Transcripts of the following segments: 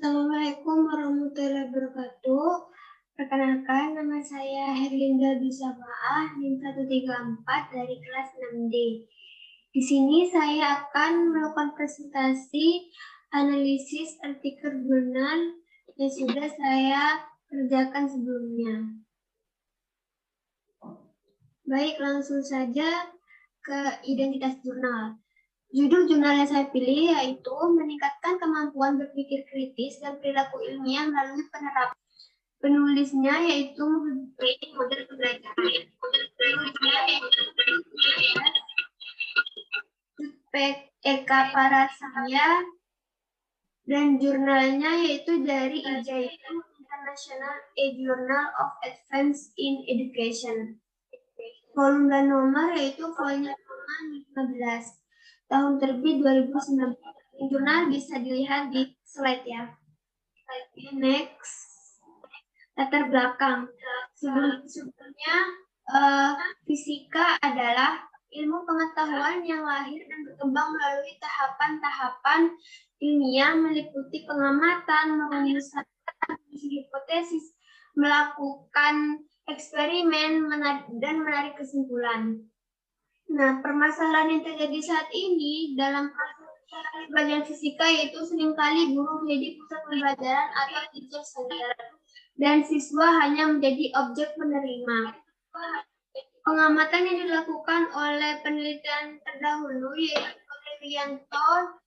Assalamualaikum warahmatullahi wabarakatuh. Perkenalkan, nama saya Herlinda Bisabaah, NIM 134 dari kelas 6D. Di sini saya akan melakukan presentasi analisis artikel jurnal yang sudah saya kerjakan sebelumnya. Baik, langsung saja ke identitas jurnal. Judul jurnal yang saya pilih yaitu meningkatkan kemampuan berpikir kritis dan perilaku ilmiah melalui penerapan. Penulisnya yaitu model pembelajaran. Eka Parasaya dan jurnalnya yaitu dari IJIP International A Journal of Advance in Education. Volume dan nomor yaitu volume 15. Tahun terbit 2019. Jurnal bisa dilihat di slide ya. Next. Latar belakang. Sebelumnya fisika adalah ilmu pengetahuan yang lahir dan berkembang melalui tahapan-tahapan ilmiah meliputi pengamatan, merumuskan hipotesis, melakukan eksperimen, dan menarik kesimpulan. Nah, permasalahan yang terjadi saat ini dalam pelajaran fisika yaitu seringkali guru menjadi pusat pembelajaran atau teacher center dan siswa hanya menjadi objek penerima. Pengamatan yang dilakukan oleh penelitian terdahulu yaitu oleh Rianto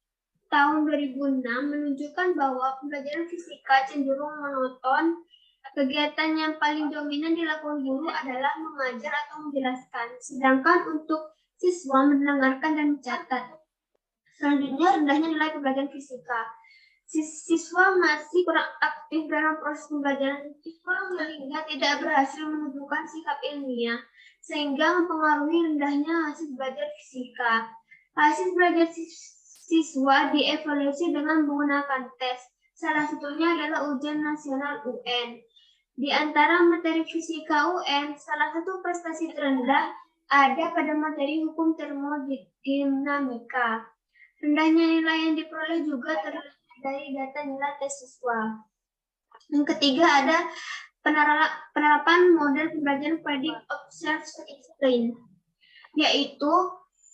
tahun 2006 menunjukkan bahwa pembelajaran fisika cenderung monoton. Kegiatan yang paling dominan dilakukan guru adalah mengajar atau menjelaskan, sedangkan untuk siswa mendengarkan dan mencatat. Selanjutnya, rendahnya nilai pembelajaran fisika. Siswa masih kurang aktif dalam proses pembelajaran sehingga tidak berhasil menunjukkan sikap ilmiah, sehingga mempengaruhi rendahnya hasil belajar fisika. Hasil belajar siswa dievaluasi dengan menggunakan tes. Salah satunya adalah ujian nasional UN. Di antara materi fisika UN, salah satu prestasi terendah ada pada materi hukum termodinamika. Rendahnya nilai yang diperoleh juga terlihat dari data nilai tes siswa. Yang ketiga ada penerapan model pembelajaran predict, observe, explain, yaitu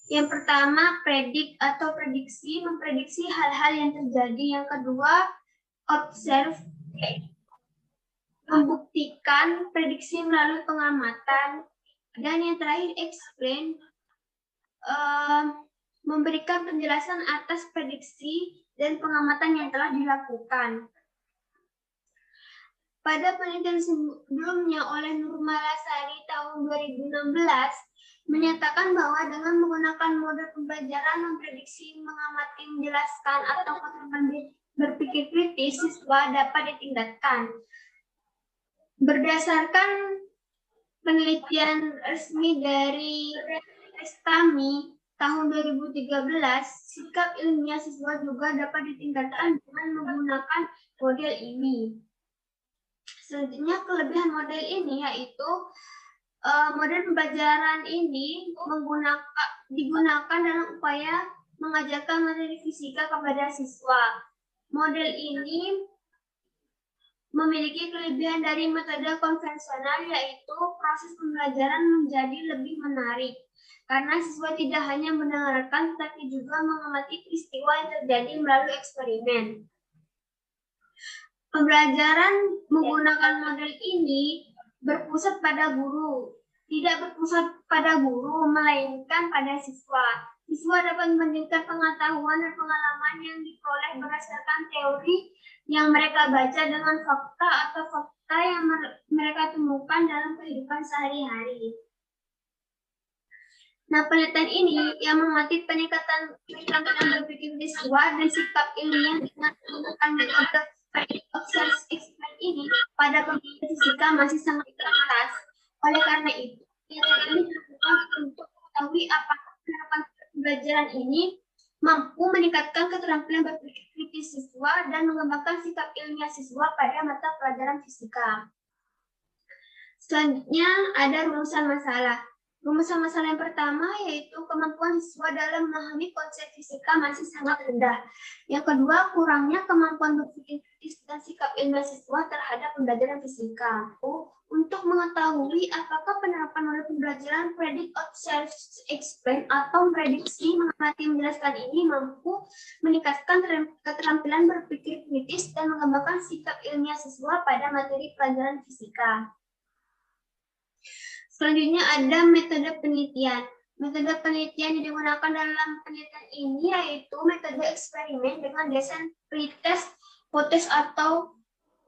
yang pertama predict atau prediksi, memprediksi hal-hal yang terjadi. Yang kedua observe, membuktikan prediksi melalui pengamatan, dan yang terakhir explain, memberikan penjelasan atas prediksi dan pengamatan yang telah dilakukan. Pada penelitian sebelumnya oleh Nurmalasari tahun 2016 menyatakan bahwa dengan menggunakan model pembelajaran memprediksi, mengamati, menjelaskan, atau berpikir kritis, siswa dapat ditingkatkan. Berdasarkan penelitian resmi dari Estami tahun 2013, sikap ilmiah siswa juga dapat ditingkatkan dengan menggunakan model ini. Selanjutnya, kelebihan model ini yaitu model pembelajaran ini digunakan dalam upaya mengajarkan materi fisika kepada siswa. Model ini memiliki kelebihan dari metode konvensional, yaitu proses pembelajaran menjadi lebih menarik karena siswa tidak hanya mendengarkan tetapi juga mengamati peristiwa yang terjadi melalui eksperimen. Pembelajaran menggunakan model ini berpusat pada guru, tidak berpusat pada guru melainkan pada siswa. Siswa dapat membandingkan pengetahuan dan pengalaman yang diperoleh berdasarkan teori yang mereka baca dengan fakta atau fakta yang mereka temukan dalam kehidupan sehari-hari. Nah, penelitian ini yang mengamati peningkatan keterampilan berpikir siswa dan sikap ilmiah dengan menggunakan metode observe explain ini pada pembelajaran fisika masih sangat terbatas. Oleh karena itu, penelitian ini dilakukan untuk mengetahui apakah penerapan pembelajaran ini mampu meningkatkan keterampilan berpikir kritis siswa dan mengembangkan sikap ilmiah siswa pada mata pelajaran fisika. Selanjutnya ada rumusan masalah. Rumus masalah yang pertama yaitu kemampuan siswa dalam memahami konsep fisika masih sangat rendah. Yang kedua, kurangnya kemampuan berpikir kritis dan sikap ilmiah siswa terhadap pembelajaran fisika. Untuk mengetahui apakah penerapan model pembelajaran predict, observe, explain atau prediksi, mengamati, menjelaskan ini mampu meningkatkan keterampilan berpikir kritis dan mengembangkan sikap ilmiah siswa pada materi pelajaran fisika. Selanjutnya ada metode penelitian. Metode penelitian yang digunakan dalam penelitian ini yaitu metode eksperimen dengan desain pretest, potes atau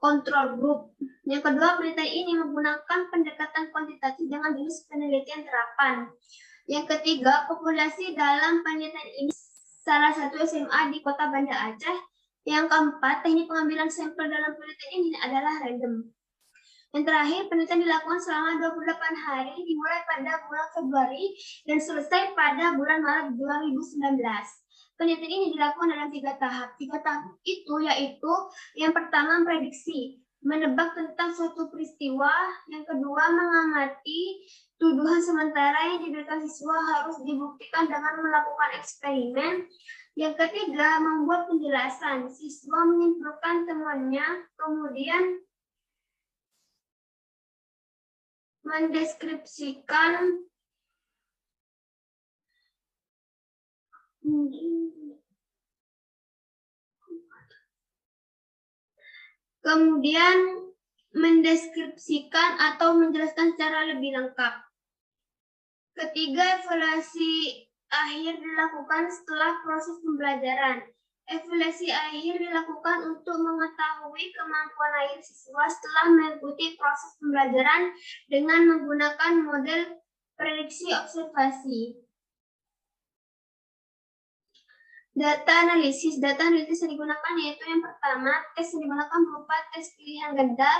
kontrol group. Yang kedua, penelitian ini menggunakan pendekatan kuantitatif dengan jenis penelitian terapan. Yang ketiga, populasi dalam penelitian ini salah satu SMA di Kota Banda Aceh. Yang keempat, teknik pengambilan sampel dalam penelitian ini adalah random. Yang terakhir, penelitian dilakukan selama 28 hari, dimulai pada bulan Februari dan selesai pada bulan Maret 2019. Penelitian ini dilakukan dalam 3 tahap. 3 tahap itu yaitu yang pertama prediksi, menebak tentang suatu peristiwa. Yang kedua, mengamati tuduhan sementara yang diberikan siswa harus dibuktikan dengan melakukan eksperimen. Yang ketiga, membuat penjelasan. Siswa menyimpulkan temuannya, kemudian mendeskripsikan atau menjelaskan secara lebih lengkap. Ketiga, evaluasi akhir dilakukan setelah proses pembelajaran. Evaluasi akhir dilakukan untuk mengetahui kemampuan akhir siswa setelah mengikuti proses pembelajaran dengan menggunakan model prediksi observasi. Data analisis yang digunakan yaitu yang pertama, tes yang digunakan berupa tes pilihan ganda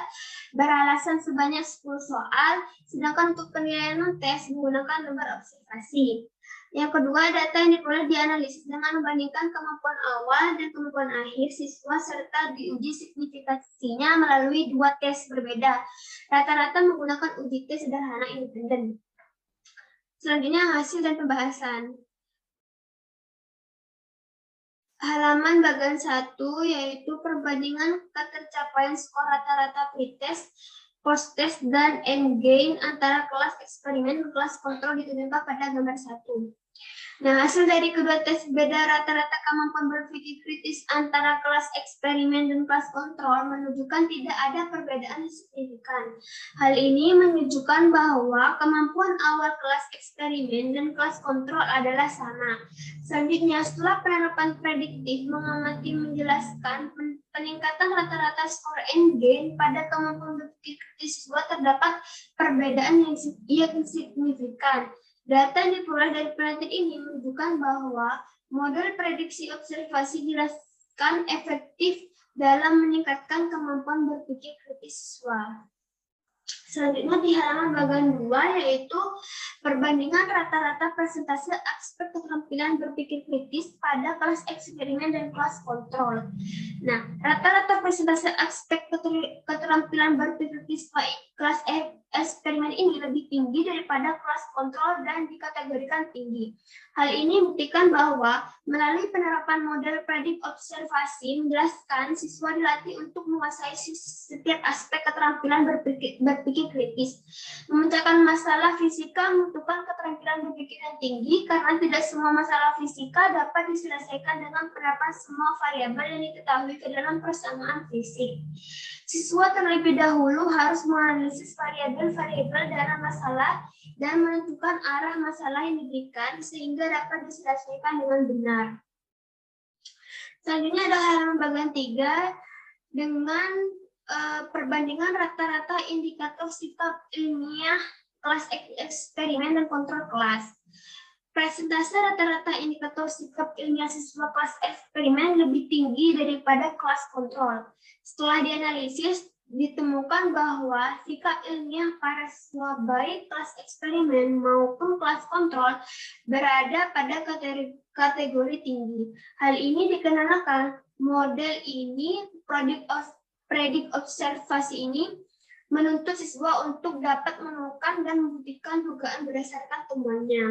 beralasan sebanyak 10 soal, sedangkan untuk penilaian tes menggunakan lembar observasi. Yang kedua, data yang diperoleh dianalisis dengan membandingkan kemampuan awal dan kemampuan akhir siswa serta diuji signifikasinya melalui 2 tes berbeda. Rata-rata menggunakan uji tes sederhana independen. Selanjutnya, hasil dan pembahasan. Halaman bagian 1 yaitu perbandingan ketercapaian skor rata-rata pretest, post-test, dan endgain antara kelas eksperimen dan kelas kontrol ditunjukkan pada gambar 1. Nah, hasil dari kedua tes beda rata-rata kemampuan berpikir kritis antara kelas eksperimen dan kelas kontrol menunjukkan tidak ada perbedaan signifikan. Hal ini menunjukkan bahwa kemampuan awal kelas eksperimen dan kelas kontrol adalah sama. Selanjutnya, setelah penerapan prediktif mengamati menjelaskan peningkatan rata-rata skor endgain pada kemampuan berpikir kritis siswa terdapat perbedaan yang signifikan. Data yang diperoleh dari penelitian ini menunjukkan bahwa model prediksi observasi diraskan efektif dalam meningkatkan kemampuan berpikir kritis siswa. Selanjutnya di halaman bagian 2 yaitu perbandingan rata-rata persentase aspek keterampilan berpikir kritis pada kelas eksperimen dan kelas kontrol. Nah, rata-rata persentase aspek keterampilan berpikir kritis kelas eksperimen ini lebih tinggi daripada kelas kontrol dan dikategorikan tinggi. Hal ini membuktikan bahwa melalui penerapan model predik observasi menjelaskan siswa dilatih untuk menguasai setiap aspek keterampilan berpikir kritis. Memecahkan masalah fisika membutuhkan keterampilan berpikir yang tinggi karena tidak semua masalah fisika dapat diselesaikan dengan penerapan semua variabel yang diketahui ke dalam persamaan fisik. Siswa terlebih dahulu harus menganalisis variabel-variabel dalam masalah dan menentukan arah masalah yang diberikan sehingga dapat diselesaikan dengan benar. Selanjutnya ada halaman bagian 3 dengan perbandingan rata-rata indikator sikap ilmiah kelas eksperimen dan kontrol kelas. Presentase rata-rata indikator sikap ilmiah siswa kelas eksperimen lebih tinggi daripada kelas kontrol. Setelah dianalisis, ditemukan bahwa sikap ilmiah para siswa baik kelas eksperimen maupun kelas kontrol berada pada kategori tinggi. Hal ini dikarenakan model ini, predik observasi ini menuntut siswa untuk dapat menemukan dan membuktikan dugaan berdasarkan temuannya.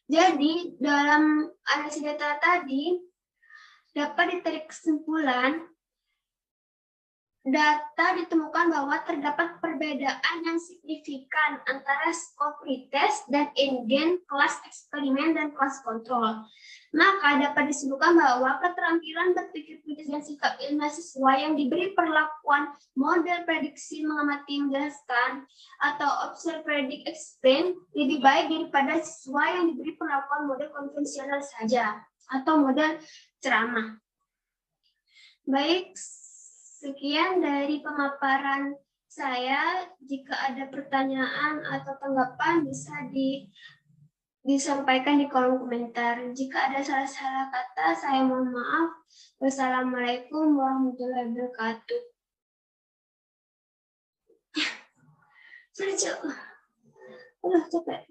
Jadi, dalam analisis data tadi, dapat ditarik kesimpulan data ditemukan bahwa terdapat perbedaan yang signifikan antara skop pretest dan endgame kelas eksperimen dan kelas kontrol. Maka dapat disebutkan bahwa keterampilan berpikir kritis dan sikap ilmiah siswa yang diberi perlakuan model prediksi mengamati menjelaskan atau observe predict explain lebih baik daripada siswa yang diberi perlakuan model konvensional saja atau model ceramah. Baik, sekian dari pemaparan saya. Jika ada pertanyaan atau tanggapan bisa disampaikan di kolom komentar. Jika ada salah-salah kata, saya mohon maaf. Wassalamualaikum warahmatullahi wabarakatuh. Sudah capek.